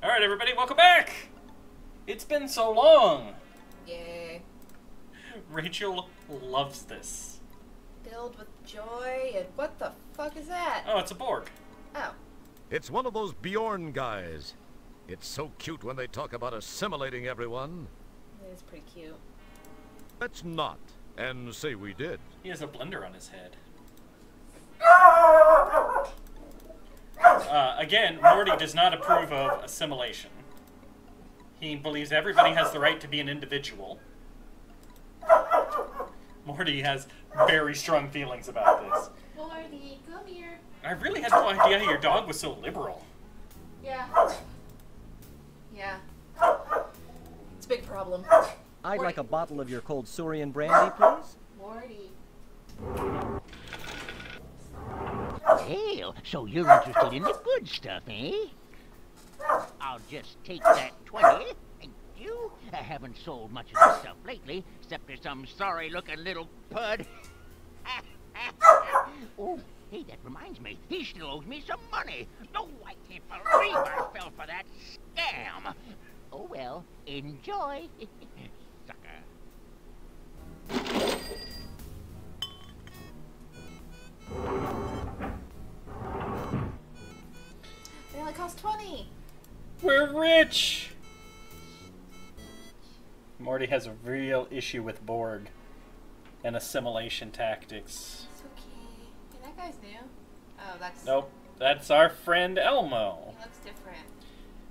Alright, everybody, welcome back! It's been so long! Yay. Rachel loves this. Filled with joy, and what the fuck is that? Oh, it's a Borg. Oh. It's one of those Bjorn guys. It's so cute when they talk about assimilating everyone. It is pretty cute. Let's not, and say we did. He has a blender on his head. Again, Morty does not approve of assimilation. He believes everybody has the right to be an individual. Morty has very strong feelings about this. Morty, come here. I really had no idea your dog was so liberal. Yeah. Yeah. It's a big problem. I'd Morty. like a bottle of your cold Surian brandy, please. Morty. Well, so you're interested in the good stuff, eh? I'll just take that 20. Thank you. I haven't sold much of this stuff lately, except for some sorry-looking little pud. Oh, hey, that reminds me. He still owes me some money. No, I can't believe I fell for that scam. Oh, well, enjoy. Sucker. They only cost 20. We're rich! Morty has a real issue with Borg and assimilation tactics. It's okay. Hey, that guy's new. Oh, that's... Nope, that's our friend Elmo. He looks different.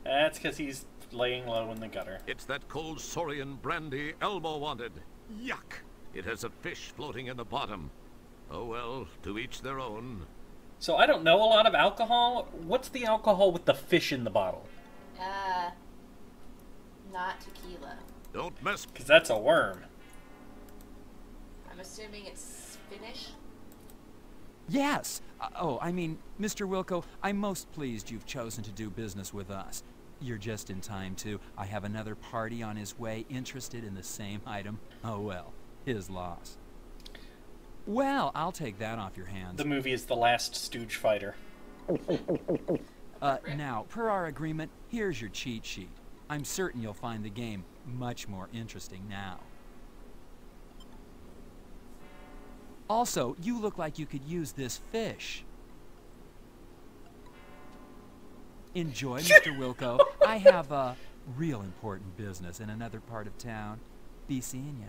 That's because he's laying low in the gutter. It's that cold Sorian brandy Elmo wanted. Yuck! It has a fish floating in the bottom. Oh well, to each their own. So I don't know a lot of alcohol. What's the alcohol with the fish in the bottle? Not tequila. Don't mess. Because that's a worm. I'm assuming it's Finnish. Yes. I mean, Mr. Wilco, I'm most pleased you've chosen to do business with us. You're just in time, too. I have another party on his way interested in the same item. Oh, well, his loss. Well, I'll take that off your hands. The movie is The Last Stooge Fighter. Now, per our agreement, here's your cheat sheet. I'm certain you'll find the game much more interesting now. Also, you look like you could use this fish. Enjoy, Mr. Wilco. I have a real important business in another part of town. Be seeing ya.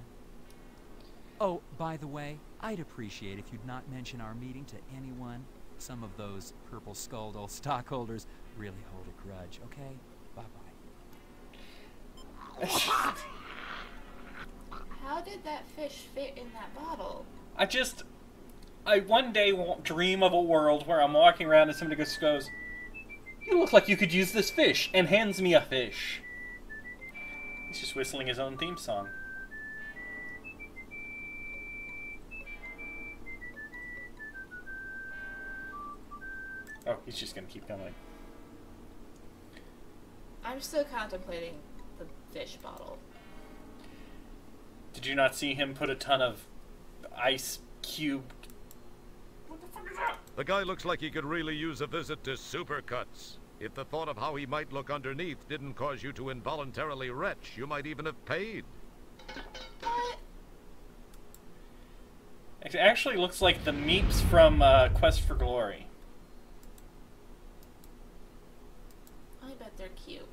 Oh, by the way, I'd appreciate if you'd not mention our meeting to anyone. Some of those purple-skulled old stockholders really hold a grudge, okay? Bye-bye. How did that fish fit in that bottle? I one day won't dream of a world where I'm walking around and somebody just goes, "You look like you could use this fish," and hands me a fish. He's just whistling his own theme song. Oh, he's just gonna keep going. I'm still contemplating the fish bottle. Did you not see him put a ton of ice cube? What the fuck is that? The guy looks like he could really use a visit to Supercuts. If the thought of how he might look underneath didn't cause you to involuntarily retch, you might even have paid. What? It actually looks like the meeps from Quest for Glory. I bet they're cute.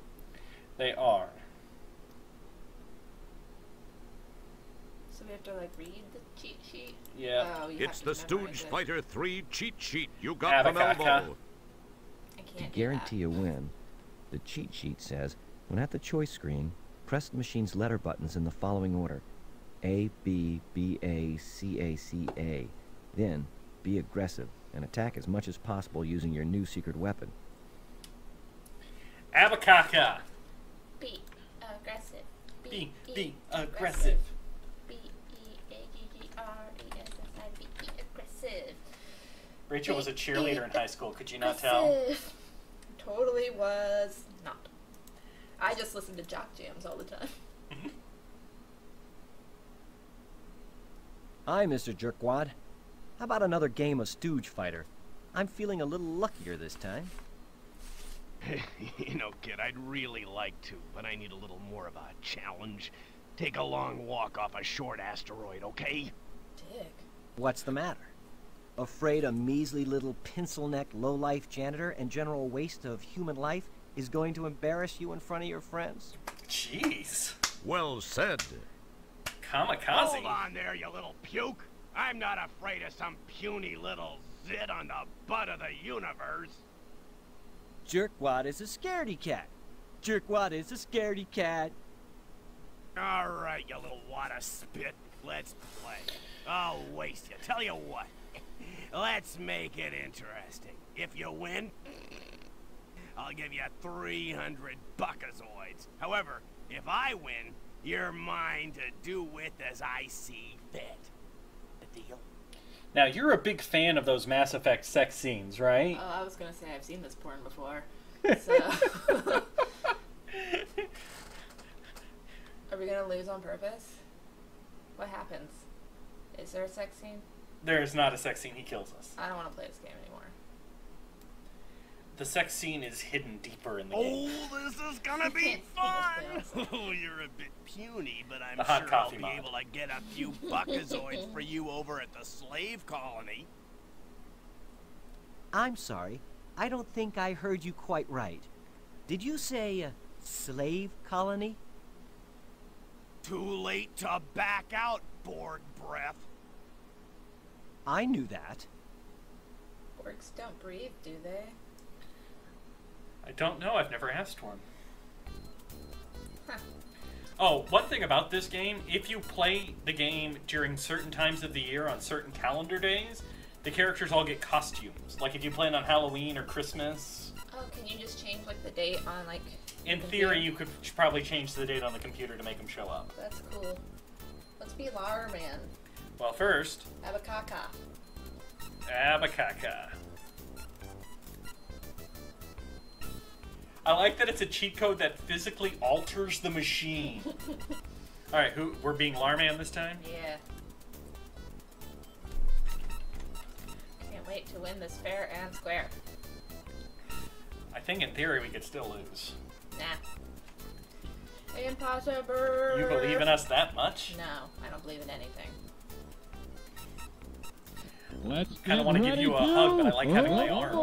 They are. So we have to, like, read the cheat sheet? Yeah. Oh, you It's have the to memorize Stooge it. Fighter 3 cheat sheet you got from Abacaka. Elmo. I To can't do guarantee a win, the cheat sheet says, when at the choice screen, press the machine's letter buttons in the following order. A, B, B, A, C, A, C, A. Then, be aggressive and attack as much as possible using your new secret weapon. Abacaka. that. Be aggressive. Be aggressive. B-E-A-G-G-R-E-S-S-I-V. Be aggressive. Rachel was a cheerleader in high school. Could you not tell? Aggressive. Totally was not. I just listen to jock jams all the time. Hi, Mr. Jerkwad. How about another game of Stooge Fighter? I'm feeling a little luckier this time. You know, kid, I'd really like to, but I need a little more of a challenge. Take a long walk off a short asteroid, okay? Dick. What's the matter? Afraid a measly little pencil-necked low-life janitor and general waste of human life is going to embarrass you in front of your friends? Jeez. Well said. Kamikaze. Hold on there, you little puke. I'm not afraid of some puny little zit on the butt of the universe. Jerkwad is a scaredy cat. Jerkwad is a scaredy cat. All right, you little wad of spit. Let's play. I'll waste you. Tell you what. Let's make it interesting. If you win, I'll give you 300 buckazoids. However, if I win, you're mine to do with as I see fit. The deal? Now, you're a big fan of those Mass Effect sex scenes, right? Oh, I was gonna say I've seen this porn before. So are we gonna lose on purpose? What happens? Is there a sex scene? There is not a sex scene. He kills us. I don't want to play this game anymore. The sex scene is hidden deeper in the game. Oh, this is gonna be fun! Oh, you're a bit puny, but I'm The hot sure I'll coffee be mod. able to get a few buckazoids for you over at the slave colony. I'm sorry. I don't think I heard you quite right. Did you say slave colony? Too late to back out, Borg breath. I knew that. Borgs don't breathe, do they? I don't know. I've never asked one. Huh. Oh, one thing about this game, if you play the game during certain times of the year on certain calendar days, the characters all get costumes. Like if you play it on Halloween or Christmas. Oh, can you just change like the date on like? In the theory, computer? you could probably change the date on the computer to make them show up. That's cool. Let's be Larman. Well, first, Abakaka. Abakaka. I like that it's a cheat code that physically alters the machine. Alright, we're being Larman this time? Yeah. Can't wait to win this fair and square. I think in theory we could still lose. Nah. Impossible. You believe in us that much? No, I don't believe in anything. Let's Kinda wanna give you a hug, but I like having my arms.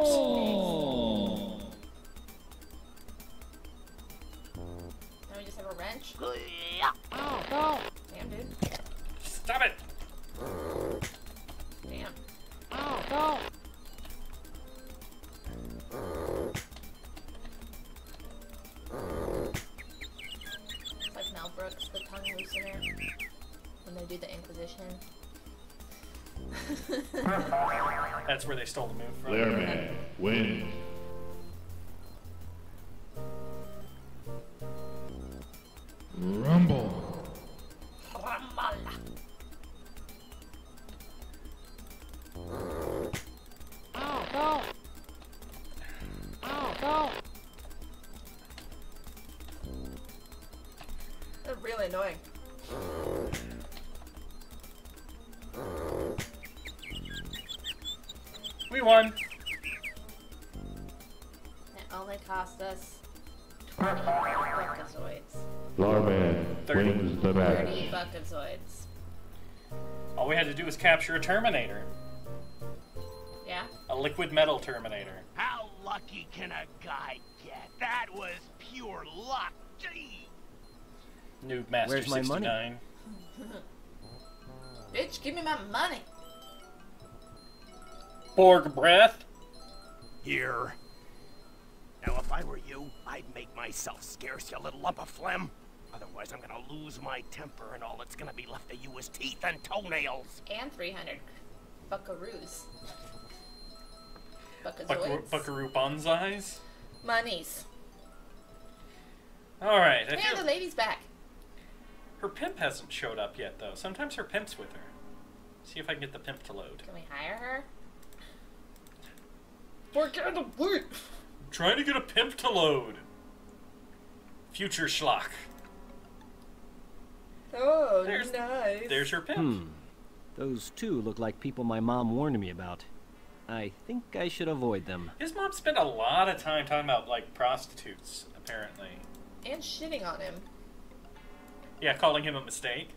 Now we just have a wrench. Oh, no. Damn, dude. Stop it! Damn. Oh, no. It's like Mel Brooks, the tongue loosener, when they do the Inquisition. That's where they stole the move from. Learman wins. Rumble. Oh, no. Oh, no. They're really annoying. We won! It only cost us 20 buckazoids. Larman 30. wins the 30 match. buckazoids. All we had to do was capture a Terminator. Yeah? A liquid metal Terminator. How lucky can a guy get? That was pure luck. Gee. Noob Master Where's my money? 69. Bitch, give me my money. Borg breath. Here. Now, if I were you, I'd make myself scarce, you little lump of phlegm. Otherwise, I'm gonna lose my temper, and all that's gonna be left of you is teeth and toenails. And 300 buckaroos. Buckazoids. Buckaroo bonsais. Monies. Alright, I Hey, feel the lady's back. her pimp hasn't showed up yet, though. Sometimes her pimp's with her. See if I can get the pimp to load. Can we hire her? Trying to get a pimp to load. Future schlock. Oh, There's- nice. There's her pimp. Those two look like people my mom warned me about. I think I should avoid them. His mom spent a lot of time talking about, like, prostitutes, apparently. And shitting on him. Yeah, calling him a mistake.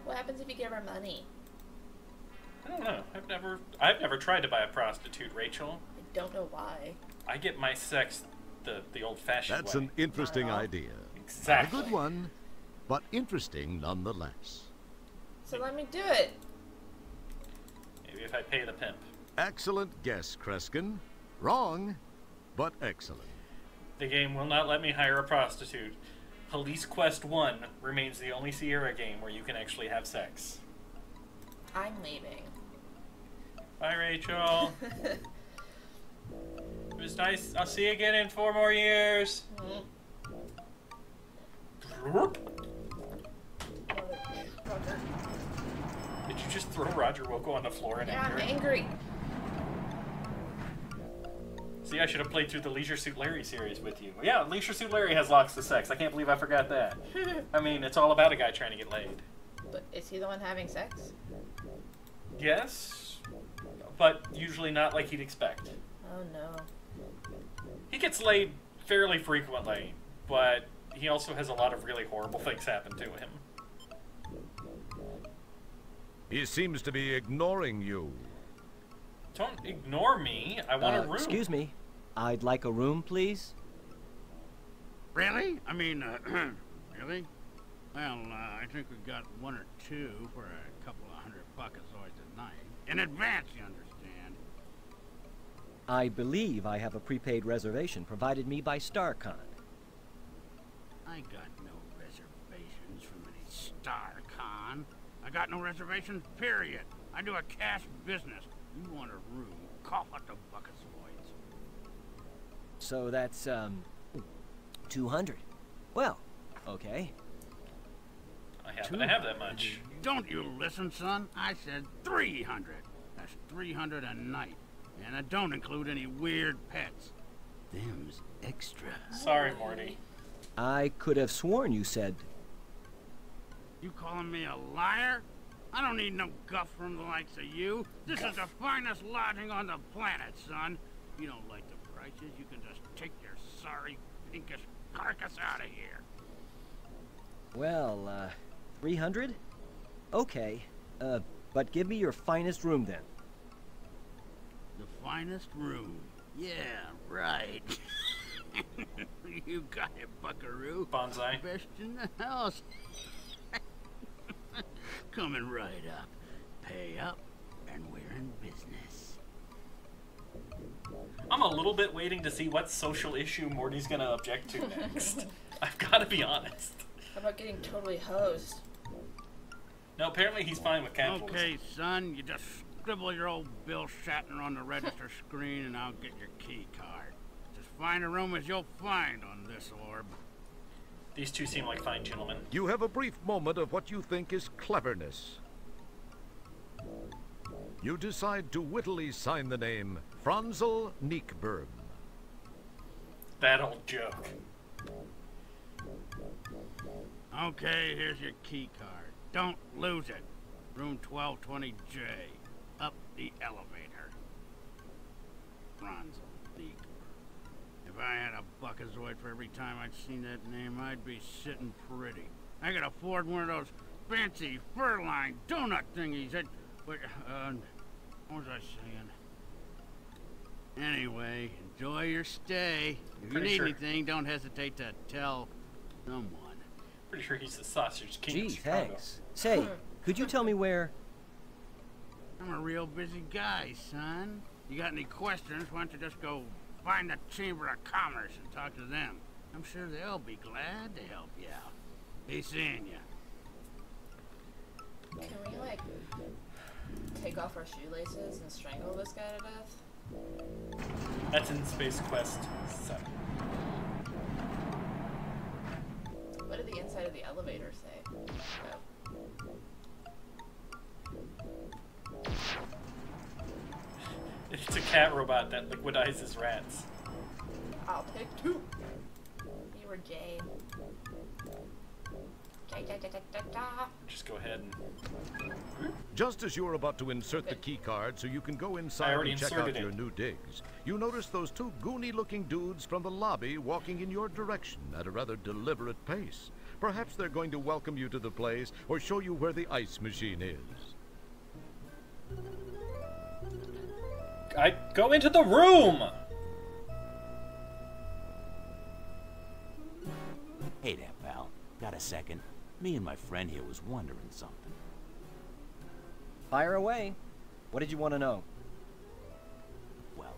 What happens if you give her money? I don't know. I've never tried to buy a prostitute, Rachel. I don't know why. I get my sex the old-fashioned way. That's an interesting idea. Exactly. A good one, but interesting nonetheless. So let me do it. Maybe if I pay the pimp. Excellent guess, Kreskin. Wrong, but excellent. The game will not let me hire a prostitute. Police Quest 1 remains the only Sierra game where you can actually have sex. I'm leaving. Bye, Rachel. It was nice. I'll see you again in 4 more years. Did you just throw Roger Wilco on the floor in anger? I'm angry. See, I should have played through the Leisure Suit Larry series with you. Yeah, Leisure Suit Larry has lots of sex. I can't believe I forgot that. I mean, it's all about a guy trying to get laid. But is he the one having sex? Yes, but usually not like he'd expect. Oh no. He gets laid fairly frequently, but he also has a lot of really horrible things happen to him. He seems to be ignoring you. Don't ignore me. I want a room. Excuse me. I'd like a room, please. Really? I mean, really? Well, I think we've got 1 or 2 for a couple of $100 a night. In advance, you understand. I believe I have a prepaid reservation provided me by StarCon. I got no reservations from any StarCon. I got no reservations, period. I do a cash business. You want a room, call out the Bucketsoids. So that's, 200. Well, okay. I happen to have that much. Don't you listen, son? I said 300. That's 300 a night. And I don't include any weird pets. Them's extra. Sorry, Morty. I could have sworn you said... You calling me a liar? I don't need no guff from the likes of you. This is the finest lodging on the planet, son. If you don't like the prices, you can just take your sorry, pinkish carcass out of here. Well, 300? Okay. But give me your finest room then. The finest room. Yeah, right. You got it, buckaroo. Bonsai. Best in the house. Coming right up. Pay up, and we're in business. I'm a little bit waiting to see what social issue Morty's gonna object to next. I've got to be honest. How about getting totally hosed? No, apparently he's fine with capitalism. Okay, son, you just scribble your old Bill Shatner on the register screen and I'll get your key card. Just fine a room as you'll find on this orb. These two seem like fine gentlemen. You have a brief moment of what you think is cleverness. You decide to wittily sign the name Franzel Niekberg. That old joke. Okay, here's your key card. Don't lose it. Room 1220J. Up the elevator. Franzel Niekberg. If I had a Buckazoid for every time I'd seen that name, I'd be sitting pretty. I could afford one of those fancy fur-lined donut thingies that... But, what was I saying? Anyway, enjoy your stay. If you need anything, don't hesitate to tell someone. Pretty sure he's the sausage king of Gee, Chicago. thanks. Say, could you tell me where... I'm a real busy guy, son. You got any questions, why don't you just go find the Chamber of Commerce and talk to them. I'm sure they'll be glad to help you out. Be seeing you. Can we, like, take off our shoelaces and strangle this guy to death? That's in Space Quest 7. What did the inside of the elevator say? It's a cat robot that liquidizes rats. I'll take 2. You were gay. Just go ahead and... Just as you're about to insert the key card so you can go I inside already and check inserted out your it. new digs, you notice those two goony-looking dudes from the lobby walking in your direction at a rather deliberate pace. Perhaps they're going to welcome you to the place or show you where the ice machine is. I go into the room! Hey there, pal. Got a second? Me and my friend here was wondering something. Fire away. What did you want to know? Well,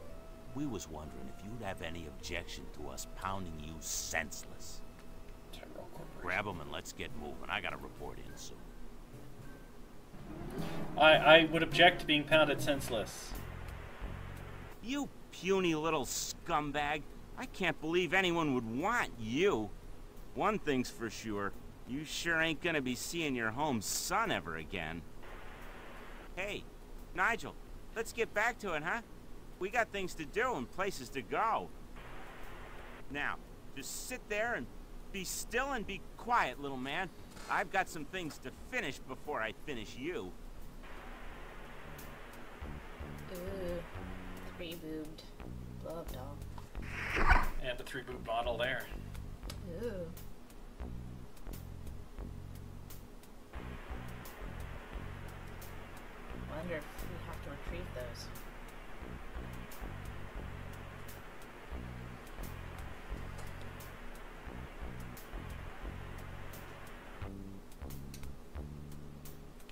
we was wondering if you'd have any objection to us pounding you senseless. Grab them and let's get moving. I gotta report in soon. I would object to being pounded senseless. You puny little scumbag. I can't believe anyone would want you. One thing's for sure. You sure ain't gonna be seeing your home son ever again. Hey, Nigel, let's get back to it, huh? We got things to do and places to go. Now, just sit there and be still and be quiet, little man. I've got some things to finish before I finish you. Ooh, 3-boobed love doll. And a 3-boob bottle there. Ooh. Wonder if we have to retrieve those.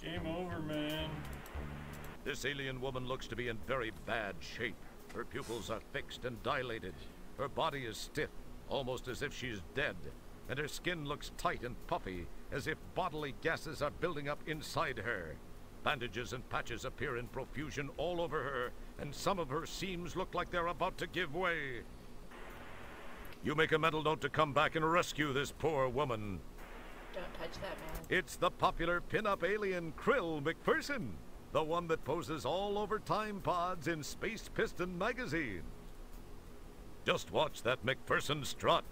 Game over, man. This alien woman looks to be in very bad shape. Her pupils are fixed and dilated. Her body is stiff, almost as if she's dead. And her skin looks tight and puffy, as if bodily gases are building up inside her. Bandages and patches appear in profusion all over her, and some of her seams look like they're about to give way. You make a mental note to come back and rescue this poor woman. Don't touch that, man. It's the popular pin-up alien Krill McPherson, the one that poses all over time pods in Space Piston magazine. Just watch that McPherson strut.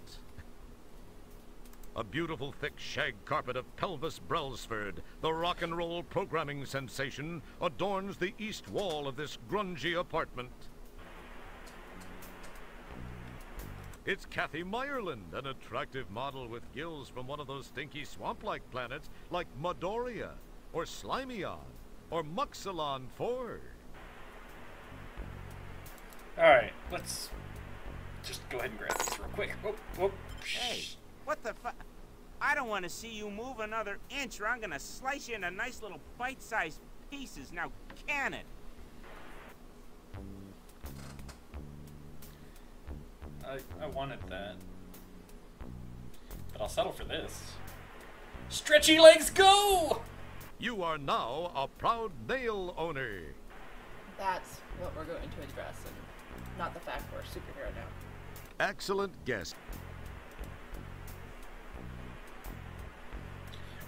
A beautiful thick shag carpet of pelvis Brailsford, the rock and roll programming sensation, adorns the east wall of this grungy apartment. It's Kathy Meyerland, an attractive model with gills from one of those stinky swamp-like planets like Madoria, or Slimyon, or Muxalon 4. Alright, let's just go ahead and grab this real quick. Whoop, whoop. Hey, what the fu- I don't want to see you move another inch or I'm gonna slice you into nice little bite-sized pieces. Now, can it? I wanted that. But I'll settle for this. Stretchy legs go! You are now a proud nail owner. That's what we're going to address, and not the fact we're a superhero now. Excellent guess.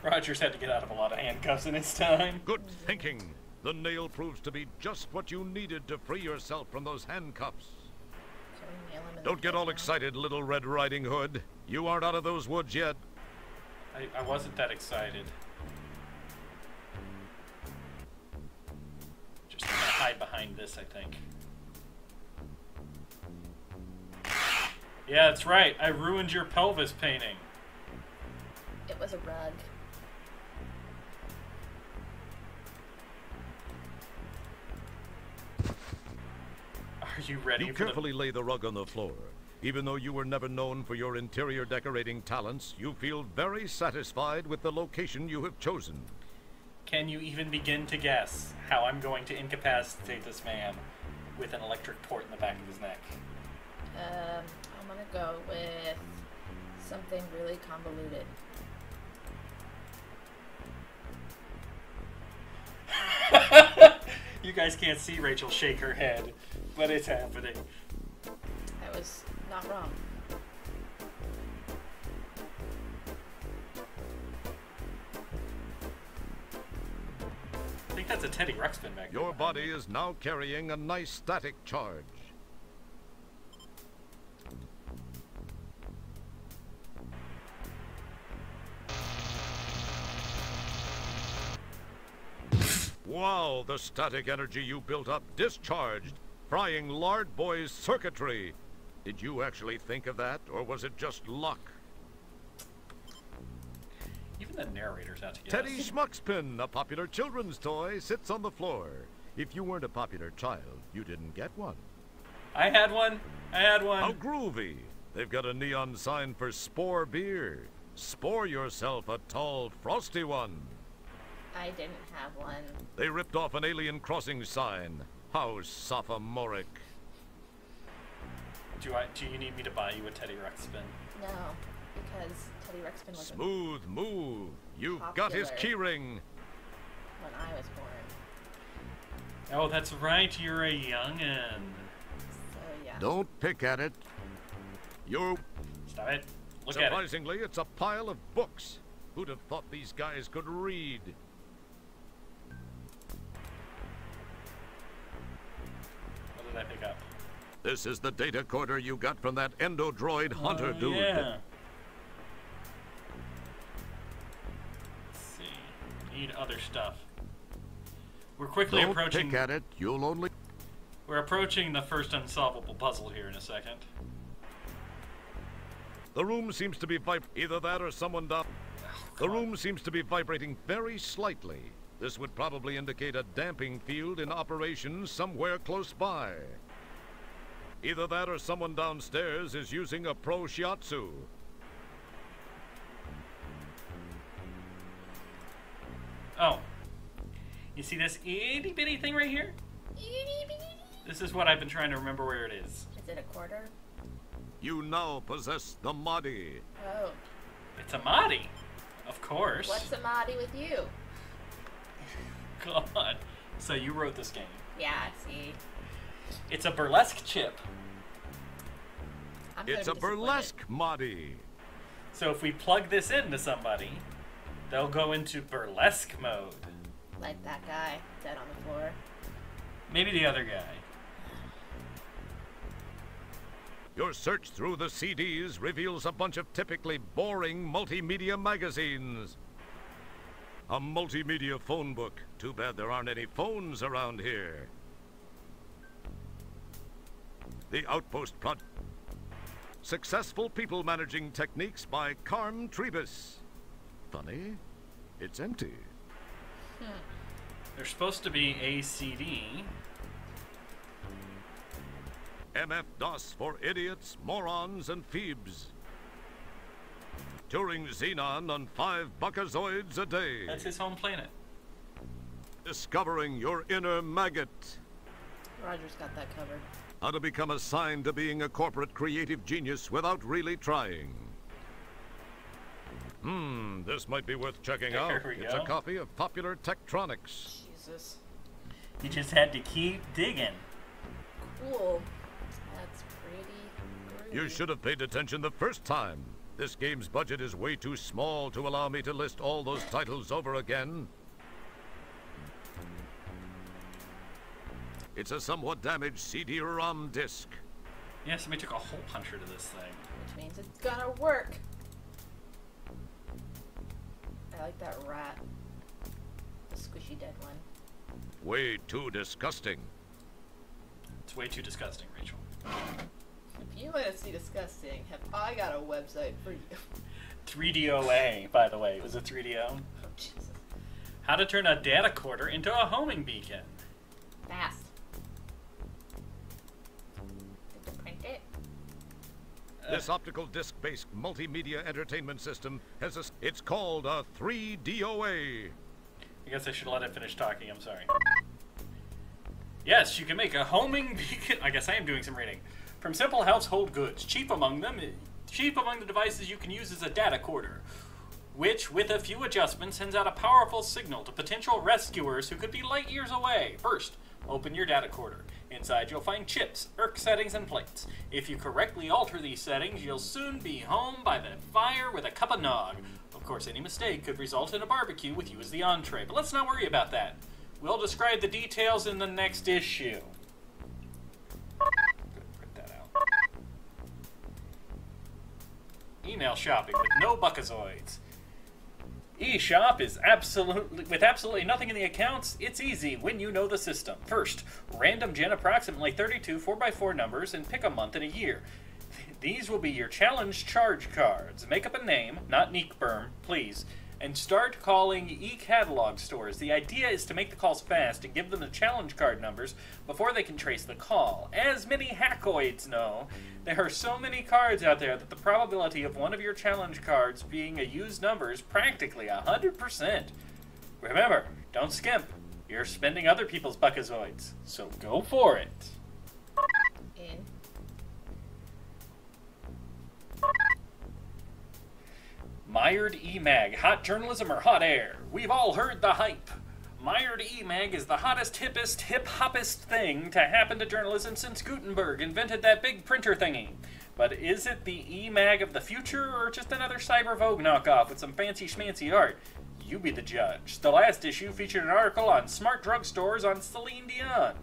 Rogers had to get out of a lot of handcuffs in his time. Good thinking. The nail proves to be just what you needed to free yourself from those handcuffs. So we nail him in the Don't get head all now. excited, Little Red Riding Hood. You aren't out of those woods yet. I wasn't that excited. Just gonna hide behind this, I think. Yeah, that's right. I ruined your pelvis painting. It was a rug. Are you ready You for carefully lay the rug on the floor. Even though you were never known for your interior decorating talents, you feel very satisfied with the location you have chosen. Can you even begin to guess how I'm going to incapacitate this man with an electric port in the back of his neck? I'm gonna go with something really convoluted. You guys can't see Rachel shake her head, but it's happening. I was not wrong. I think that's a Teddy Ruxpin back there. Your body is now carrying a nice static charge. Wow, the static energy you built up discharged, frying Lard Boy's circuitry. Did you actually think of that, or was it just luck? Even the narrator's out to get Teddy us. Schmuckspin, a popular children's toy, sits on the floor. If you weren't a popular child, you didn't get one. I had one. I had one. How groovy. They've got a neon sign for Spore beer. Spore yourself a tall, frosty one. I didn't have one. They ripped off an alien crossing sign. How sophomoric. Do you need me to buy you a Teddy Ruxpin? No, because Teddy Ruxpin was Smooth move. You've got his keyring. when I was born. Oh, that's right. You're a youngin'. So yeah. Don't pick at it. You. Stop it. Look at it. Surprisingly, it's a pile of books. Who'd have thought these guys could read? What did I pick up? This is the data corder you got from that endodroid hunter dude. Yeah. Let's see. Need other stuff. We're quickly Don't approaching. pick at it. You'll only. We're approaching the first unsolvable puzzle here in a second. The room seems to be either that or someone down. The room seems to be vibrating very slightly. This would probably indicate a damping field in operation somewhere close by. Either that or someone downstairs is using a pro shiatsu. Oh. You see this itty bitty thing right here? This is what I've been trying to remember where it is. Is it a quarter? You now possess the Mahdi. Oh. It's a Mahdi. Of course. What's a Mahdi with you? God. So you wrote this game. Yeah, see. It's a burlesque chip. It's a burlesque Mahdi. So if we plug this into somebody, they'll go into burlesque mode. Like that guy dead on the floor. Maybe the other guy. Your search through the CDs reveals a bunch of typically boring multimedia magazines. A multimedia phone book. Too bad there aren't any phones around here. The Outpost Project. Successful People Managing Techniques by Carm Trebus. Funny, it's empty. There's supposed to be a CD. MF-DOS for idiots, morons, and phoebes. Touring Xenon on 5 buckazoids a day. That's his home planet. Discovering your inner maggot. Roger's got that covered. How to become assigned to being a corporate creative genius without really trying. This might be worth checking out. Here we It's go. a copy of Popular Tektronics. Jesus. You just had to keep digging. Cool. That's pretty groovy. You should have paid attention the first time. This game's budget is way too small to allow me to list all those titles over again. It's a somewhat damaged CD-ROM disc. Yeah, somebody took a hole puncher to this thing. Which means it's gonna work. I like that rat. The squishy dead one. Way too disgusting. It's way too disgusting, Rachel. If you want to see disgusting, have I got a website for you? 3DOA, by the way. It was a 3DO. Oh, Jesus. How to turn a data corder into a homing beacon. Fast. Did you print it? This optical disc-based multimedia entertainment system has it's called a 3DOA. I guess I should let it finish talking. I'm sorry. Yes, you can make a homing beacon. I guess I am doing some reading. From simple household goods, chief among the devices you can use is a data corder, which, with a few adjustments, sends out a powerful signal to potential rescuers who could be light years away. First, open your data corder. Inside, you'll find chips, ERC settings, and plates. If you correctly alter these settings, you'll soon be home by the fire with a cup of nog. Of course, any mistake could result in a barbecue with you as the entree, but let's not worry about that. We'll describe the details in the next issue. Print that out. Email shopping with no buckazoids. eShop is absolutely nothing in the accounts. It's easy when you know the system. First, random gen approximately 32 4x4 numbers and pick a month and a year. These will be your challenge charge cards. Make up a name, not Neekberm, please, and start calling e-catalog stores. The idea is to make the calls fast and give them the challenge card numbers before they can trace the call. As many hackoids know, there are so many cards out there that the probability of one of your challenge cards being a used number is practically 100%. Remember, don't skimp. You're spending other people's buckazoids, so go for it. In. Mired E-Mag, hot journalism or hot air? We've all heard the hype. Mired E-Mag is the hottest, hippest, hip-hoppest thing to happen to journalism since Gutenberg invented that big printer thingy. But is it the E-Mag of the future or just another Cyber Vogue knockoff with some fancy schmancy art? You be the judge. The last issue featured an article on smart drugstores on Celine Dion.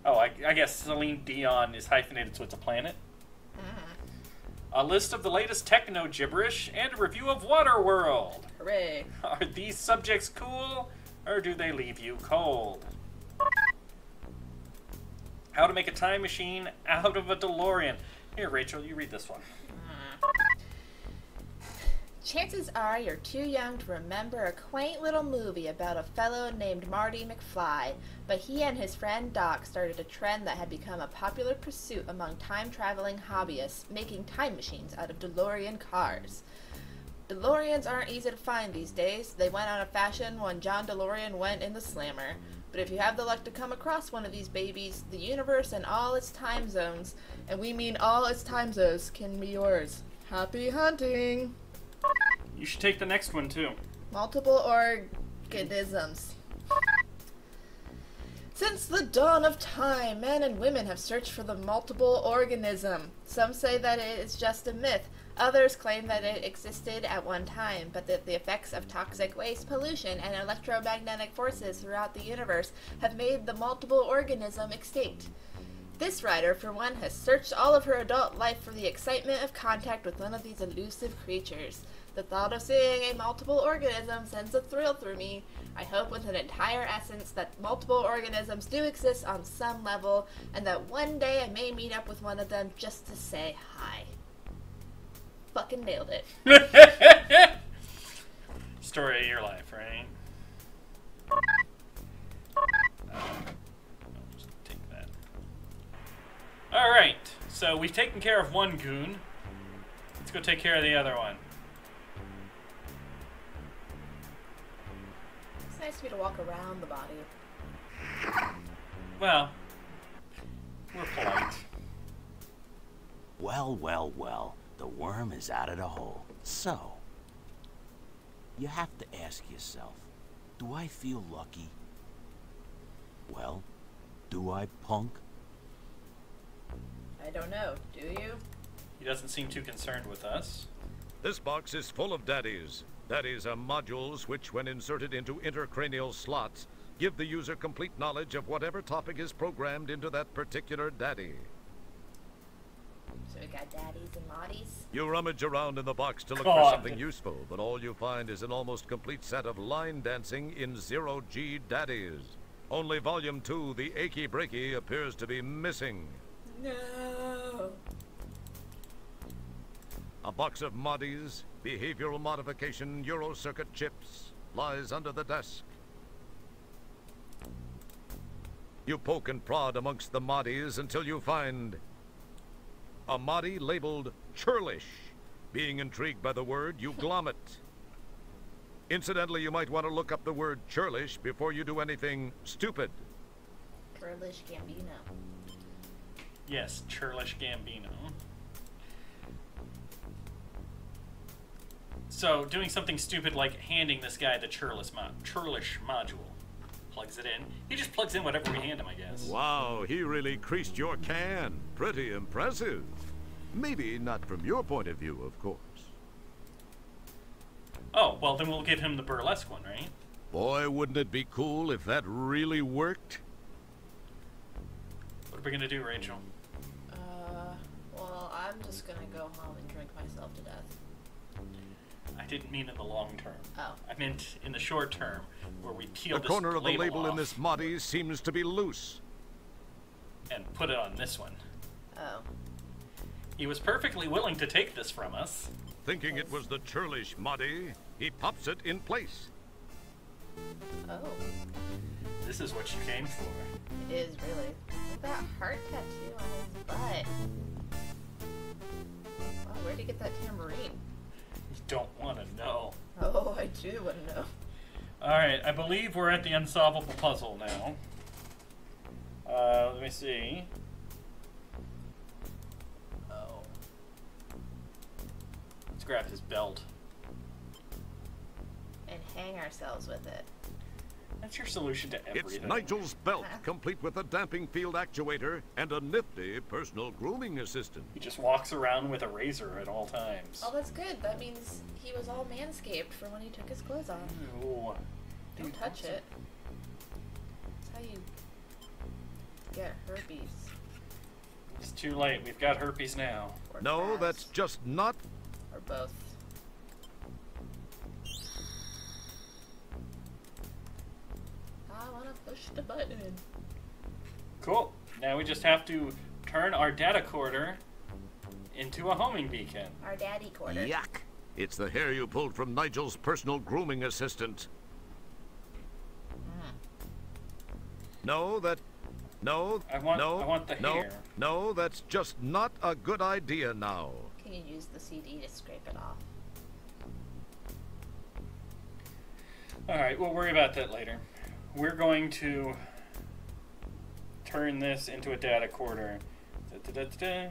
Oh, I guess Celine Dion is hyphenated, so it's a planet. A list of the latest techno gibberish, and a review of Waterworld. Hooray. Are these subjects cool, or do they leave you cold? How to make a time machine out of a DeLorean. Here, Rachel, you read this one. Chances are you're too young to remember a quaint little movie about a fellow named Marty McFly, but he and his friend Doc started a trend that had become a popular pursuit among time-traveling hobbyists, making time machines out of DeLorean cars. DeLoreans aren't easy to find these days. They went out of fashion when John DeLorean went in the slammer. But if you have the luck to come across one of these babies, the universe and all its time zones, and we mean all its time zones, can be yours. Happy hunting! You should take the next one, too. Multiple organisms. Since the dawn of time, men and women have searched for the multiple organism. Some say that it is just a myth. Others claim that it existed at one time, but that the effects of toxic waste, pollution, and electromagnetic forces throughout the universe have made the multiple organism extinct. This writer, for one, has searched all of her adult life for the excitement of contact with one of these elusive creatures. The thought of seeing a multiple organism sends a thrill through me. I hope with an entire essence that multiple organisms do exist on some level, and that one day I may meet up with one of them just to say hi. Fucking nailed it. Story of your life, right? I'll just take that. Alright, so we've taken care of one goon. Let's go take care of the other one. It's nice for you to walk around the body. Well, we're polite. Well, well, well. The worm is out of the hole. So, you have to ask yourself, do I feel lucky? Well, do I, punk? I don't know. Do you? He doesn't seem too concerned with us. This box is full of daddies. Daddies are modules which, when inserted into intercranial slots, give the user complete knowledge of whatever topic is programmed into that particular daddy. So we got daddies and moddies. You rummage around in the box to look God. for something useful, but all you find is an almost complete set of line dancing in zero-G daddies. Only Volume 2, the Achy Breaky, appears to be missing. No. A box of moddies, behavioral modification Eurocircuit chips, lies under the desk. You poke and prod amongst the moddies until you find a moddy labeled churlish. Being intrigued by the word, you glom it. Incidentally, you might want to look up the word churlish before you do anything stupid. Churlish Gambino. Yes, Churlish Gambino. So, doing something stupid like handing this guy the Churlish module. Plugs it in. He just plugs in whatever we hand him, I guess. Wow, he really creased your can. Pretty impressive. Maybe not from your point of view, of course. Oh, well, then we'll give him the burlesque one, right? Boy, wouldn't it be cool if that really worked? What are we gonna do, Rachel? Well, I'm just gonna go home and drink myself to death. I didn't mean in the long term. Oh. I meant in the short term, where we peel The this corner of the label label in off this Moddy seems to be loose. and put it on this one. Oh. He was perfectly willing to take this from us. Thinking it was the churlish Moddy, he pops it in place. Oh. This is what you came for. It is really. Look at that heart tattoo on his butt. Wow, where'd he get that tambourine? You don't want to know. Oh, I do want to know. Alright, I believe we're at the unsolvable puzzle now. Let me see. Oh. Let's grab his belt. And hang ourselves with it. That's your solution to everything. It's Nigel's belt, complete with a damping field actuator and a nifty personal grooming assistant. He just walks around with a razor at all times. Oh, that's good. That means he was all manscaped for when he took his clothes off. Ooh. Don't touch it. That's how you get herpes. It's too late. We've got herpes now. Or No, cats, that's just not. or both. I want to push the button. Cool. Now we just have to turn our data corder into a homing beacon. Our daddy quarter. Yuck. It's the hair you pulled from Nigel's personal grooming assistant. No, no, I want the hair. No, that's just not a good idea now. Can you use the CD to scrape it off? Alright, we'll worry about that later. We're going to turn this into a data corder. Da-da-da-da-da.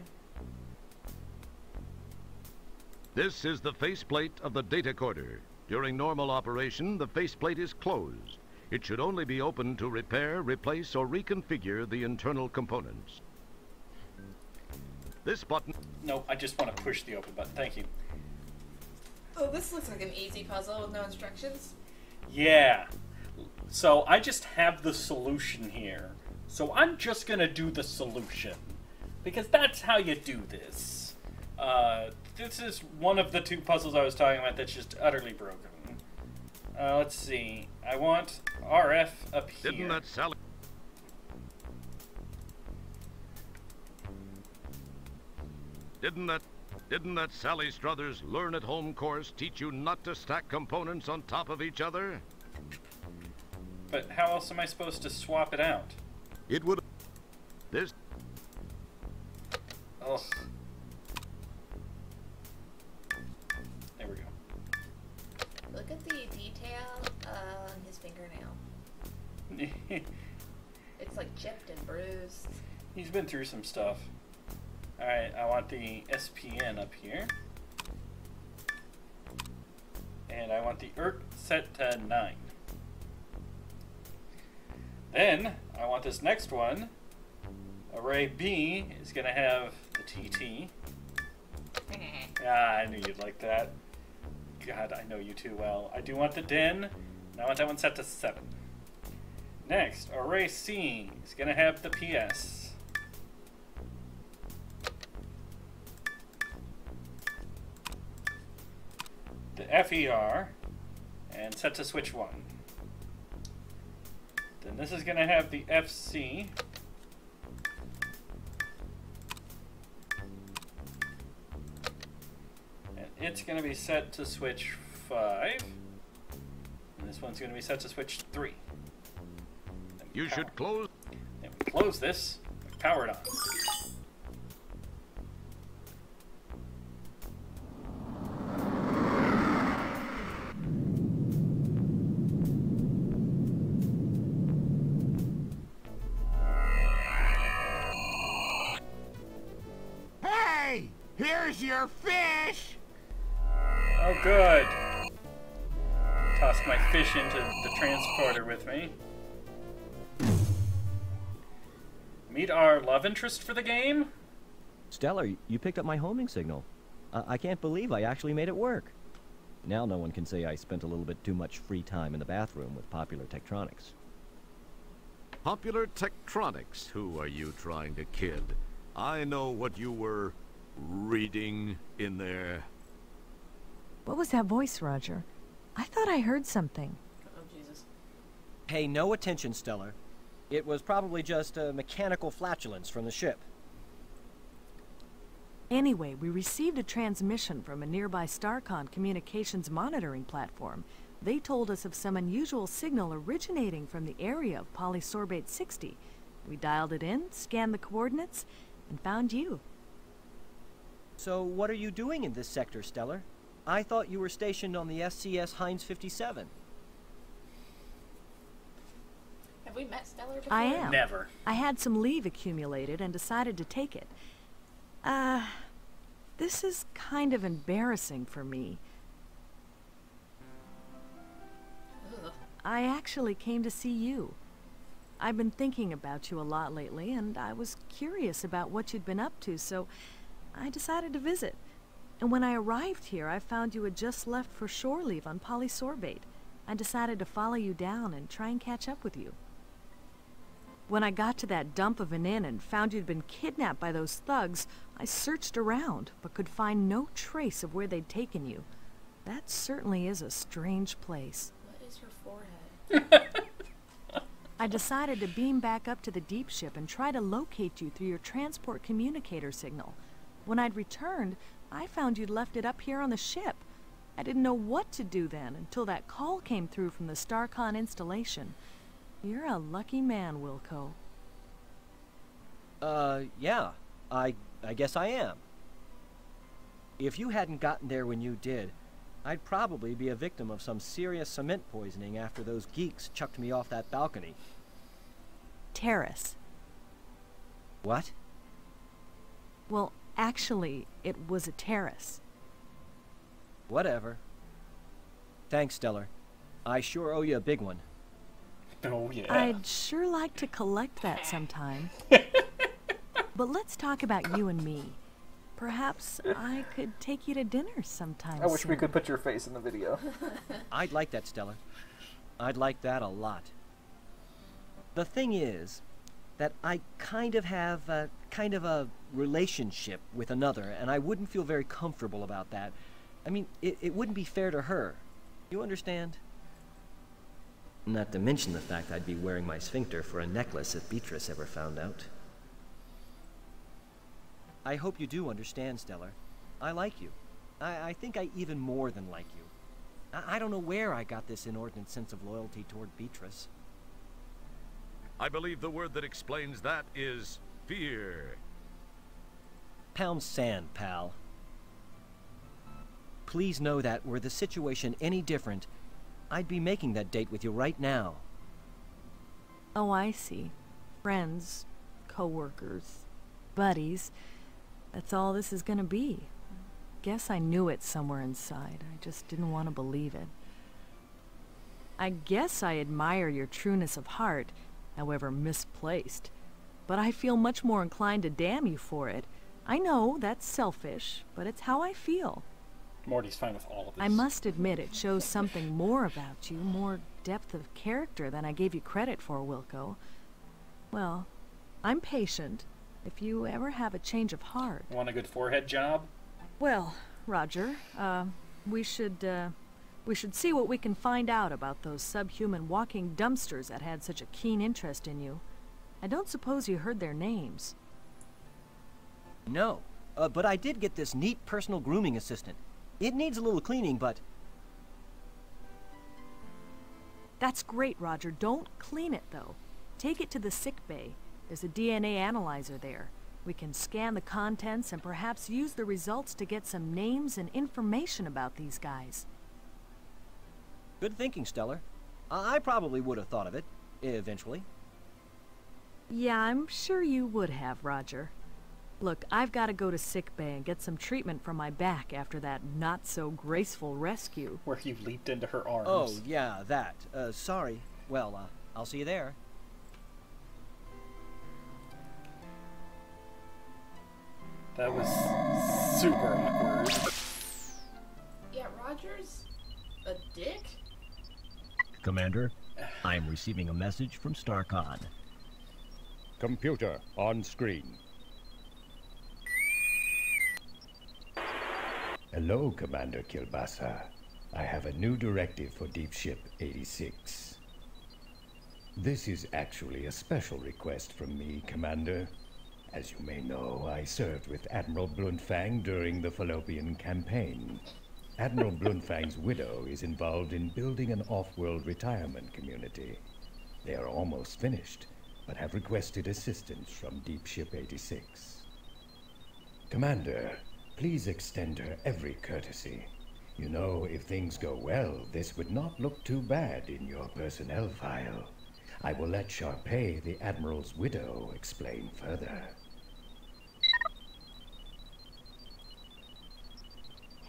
This is the faceplate of the data corder. During normal operation, the faceplate is closed. It should only be opened to repair, replace, or reconfigure the internal components. This button... No, I just want to push the open button. Thank you. Oh, this looks like an easy puzzle with no instructions. Yeah. So I just have the solution here. So I'm just going to do the solution. Because that's how you do this. This is one of the two puzzles I was talking about that's just utterly broken. Let's see. I want RF up here. Didn't that Sally... Didn't that Sally Struthers Learn at Home course teach you not to stack components on top of each other? But how else am I supposed to swap it out? It would... This... Ugh. There we go. Look at the detail on his fingernail. It's like chipped and bruised. He's been through some stuff. Alright, I want the SPN up here. And I want the ERT set to 9. Then, I want this next one. Array B is going to have the TT. Ah, I knew you'd like that. God, I know you too well. I do want the DIN, and I want that one set to 7. Next, Array C is going to have the PS. The FER, and set to switch 1. Then this is going to have the FC. And it's going to be set to switch 5. And this one's going to be set to switch 3. You should close... Then we close this, we power it on. Hey! Here's your fish! Oh, good. Tossed my fish into the transporter with me. Meet our love interest for the game? Stellar, you picked up my homing signal. I can't believe I actually made it work. Now no one can say I spent a little bit too much free time in the bathroom with Popular Tektronix. Popular Tektronix? Who are you trying to kid? I know what you were reading in there. What was that voice, Roger? I thought I heard something. Oh, Jesus. Pay no attention, Stellar. It was probably just a mechanical flatulence from the ship. Anyway, we received a transmission from a nearby StarCon communications monitoring platform. They told us of some unusual signal originating from the area of polysorbate 60. We dialed it in, scanned the coordinates, and found you. So what are you doing in this sector, Stellar? I thought you were stationed on the SCS Heinz 57. Have we met Stellar before? I am. Never. I had some leave accumulated and decided to take it. This is kind of embarrassing for me. Ugh. I actually came to see you. I've been thinking about you a lot lately, and I was curious about what you'd been up to, so I decided to visit. And when I arrived here, I found you had just left for shore leave on polysorbate. I decided to follow you down and try and catch up with you. When I got to that dump of an inn and found you'd been kidnapped by those thugs, I searched around, but could find no trace of where they'd taken you. That certainly is a strange place. What is her forehead? I decided to beam back up to the deep ship and try to locate you through your transport communicator signal. When I'd returned, I found you'd left it up here on the ship. I didn't know what to do then until that call came through from the StarCon installation. You're a lucky man, Wilco. Yeah. I guess I am. If you hadn't gotten there when you did, I'd probably be a victim of some serious cement poisoning after those geeks chucked me off that balcony. Terrace. What? Well, actually, it was a terrace. Whatever. Thanks, Stellar. I sure owe you a big one. Oh, yeah. I'd sure like to collect that sometime. But let's talk about you and me. Perhaps I could take you to dinner sometime I wish soon. we could put your face in the video. I'd like that, Stellar. I'd like that a lot. The thing is that I kind of have a relationship with another, and I wouldn't feel very comfortable about that. I mean, it wouldn't be fair to her. You understand? Not to mention the fact I'd be wearing my sphincter for a necklace if Beatrice ever found out. I hope you do understand, Stellar. I like you. I think I even more than like you. I don't know where I got this inordinate sense of loyalty toward Beatrice. I believe the word that explains that is fear. Pound sand, pal. Please know that were the situation any different, I'd be making that date with you right now. Oh, I see. Friends, co-workers, buddies. That's all this is gonna be. Guess I knew it somewhere inside. I just didn't want to believe it. I guess I admire your trueness of heart, however misplaced. But I feel much more inclined to damn you for it. I know that's selfish, but it's how I feel. Morty's fine with all of this. I must admit it shows something more about you, more depth of character than I gave you credit for, Wilco. Well, I'm patient. If you ever have a change of heart... Want a good forehead job? Well, Roger, we should see what we can find out about those subhuman walking dumpsters that had such a keen interest in you. I don't suppose you heard their names. No, but I did get this neat personal grooming assistant. It needs a little cleaning, but... That's great, Roger. Don't clean it, though. Take it to the sick bay. There's a DNA analyzer there. We can scan the contents and perhaps use the results to get some names and information about these guys. Good thinking, Stellar. I probably would have thought of it, eventually. Yeah, I'm sure you would have, Roger. Look, I've got to go to sickbay and get some treatment for my back after that not-so-graceful rescue. Where you leaped into her arms. Oh, yeah, that. Sorry. Well, I'll see you there. That was super awkward. Yeah, Roger's a dick? Commander, I am receiving a message from StarCon. Computer on screen. Hello, Commander Kilbasa. I have a new directive for Deep Ship 86. This is actually a special request from me, Commander. As you may know, I served with Admiral Bluntfang during the Fallopian campaign. Admiral Bluntfang's widow is involved in building an off-world retirement community. They are almost finished, but have requested assistance from Deep Ship 86. Commander, please extend her every courtesy. You know, if things go well, this would not look too bad in your personnel file. I will let Sharpay, the Admiral's widow, explain further.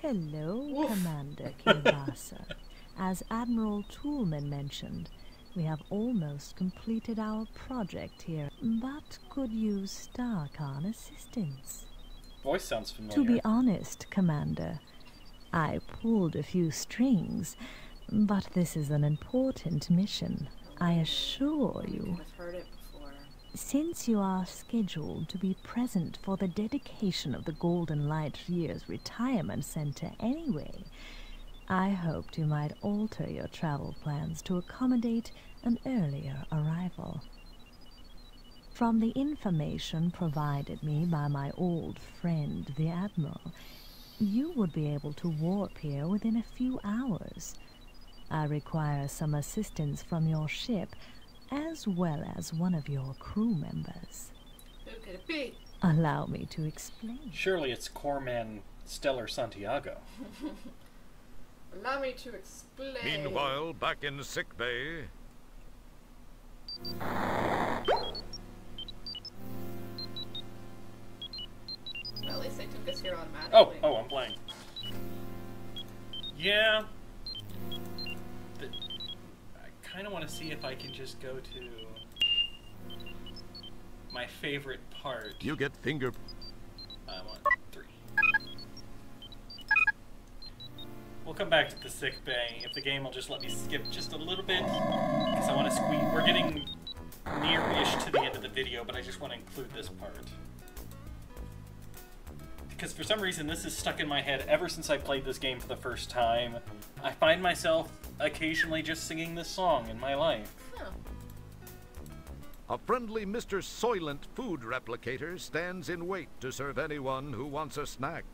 Hello, Commander Kilbasa. As Admiral Toolman mentioned, we have almost completed our project here, but could use Starcon assistance. Voice sounds familiar. To be honest, Commander, I pulled a few strings, but this is an important mission, I assure you. I've heard it before. Since you are scheduled to be present for the dedication of the Golden Light Year's retirement center anyway, I hoped you might alter your travel plans to accommodate an earlier arrival. From the information provided me by my old friend, the Admiral, you would be able to warp here within a few hours. I require some assistance from your ship, as well as one of your crew members. Who could it be? Allow me to explain. Surely it's Corpsman Santiago. Allow me to explain. Meanwhile, back in sickbay. Well, at least they took us here automatically. Oh, I'm playing. Yeah. I kind of want to see if I can just go to my favorite part. You get finger. I want 3. We'll come back to the sick bay if the game will just let me skip just a little bit, because I want to squeeze. We're getting near-ish to the end of the video, but I just want to include this part. Because for some reason this is stuck in my head ever since I played this game for the first time. I find myself occasionally just singing this song in my life. Huh. A friendly Mr. Soylent food replicator stands in wait to serve anyone who wants a snack.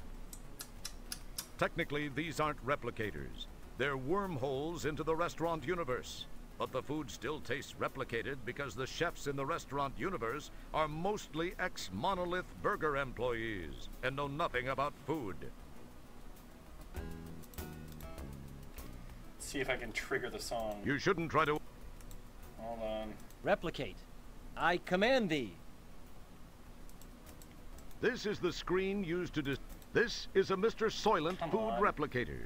Technically, these aren't replicators. They're wormholes into the restaurant universe. But the food still tastes replicated because the chefs in the restaurant universe are mostly ex-Monolith Burger employees and know nothing about food. Let's see if I can trigger the song. You shouldn't try to... Hold on. Replicate. I command thee. This is the screen used to... This is a Mr. Soylent food replicator.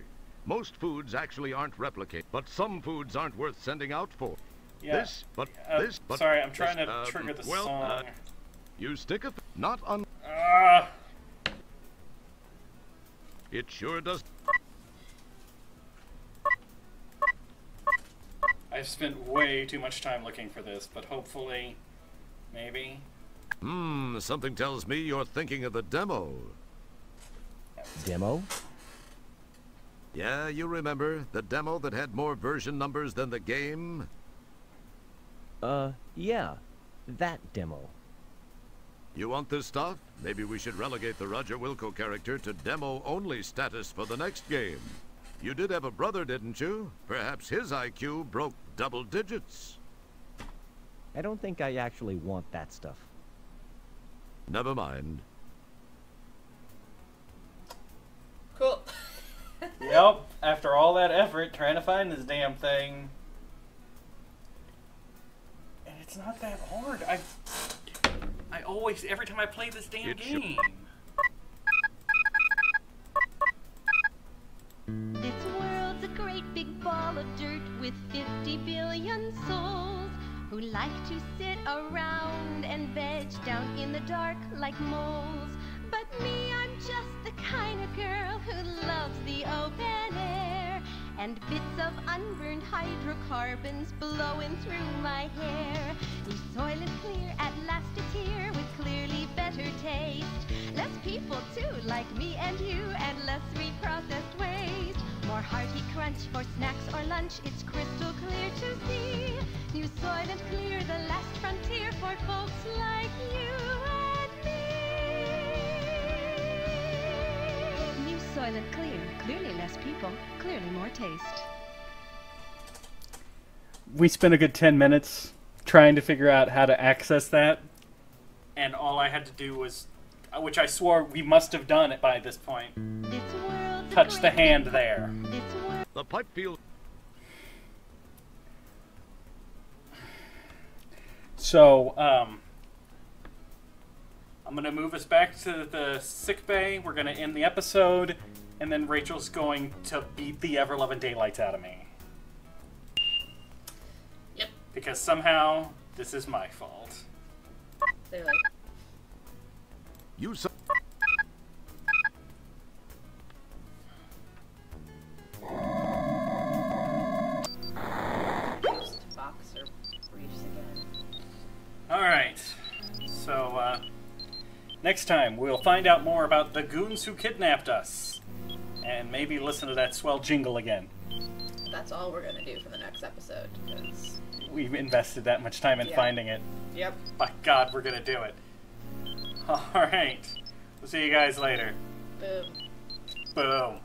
Most foods actually aren't replicated, but some foods aren't worth sending out for. Yeah. Sorry, I'm trying to trigger the song. You stick a... Not on... It sure does... I've spent way too much time looking for this, but hopefully, maybe. Something tells me you're thinking of the demo. Demo? Yeah, you remember, the demo that had more version numbers than the game? Yeah. That demo. You want this stuff? Maybe we should relegate the Roger Wilco character to demo-only status for the next game. You did have a brother, didn't you? Perhaps his IQ broke double digits. I don't think I actually want that stuff. Never mind. Cool. Yep, after all that effort trying to find this damn thing. And it's not that hard. I always, every time I play this damn game. This world's a great big ball of dirt with 50 billion souls who like to sit around and veg down in the dark like moles. But me, I'm just the kind of girl who loves the open air and bits of unburned hydrocarbons blowing through my hair. New soil is clear, at last it's here with clearly better taste. Less people too, like me and you, and less reprocessed waste. More hearty crunch for snacks or lunch, it's crystal clear to see. New Soylent Clear, the last frontier for folks like you and me. New Soylent Clear, clearly less people, clearly more taste. We spent a good 10 minutes trying to figure out how to access that, and all I had to do was, which I swore we must have done it by this point, touch the hand there. The pipe field. So, I'm going to move us back to the sick bay. We're going to end the episode, and then Rachel's going to beat the ever-loving daylights out of me. Yep. Because somehow, this is my fault. Clearly. You saw. Boxer briefs again. Alright. So, next time we'll find out more about the goons who kidnapped us. And maybe listen to that swell jingle again. That's all we're gonna do for the next episode, because... We've invested that much time in finding it. Yep. By God, we're gonna do it. Alright. We'll see you guys later. Boom. Boom.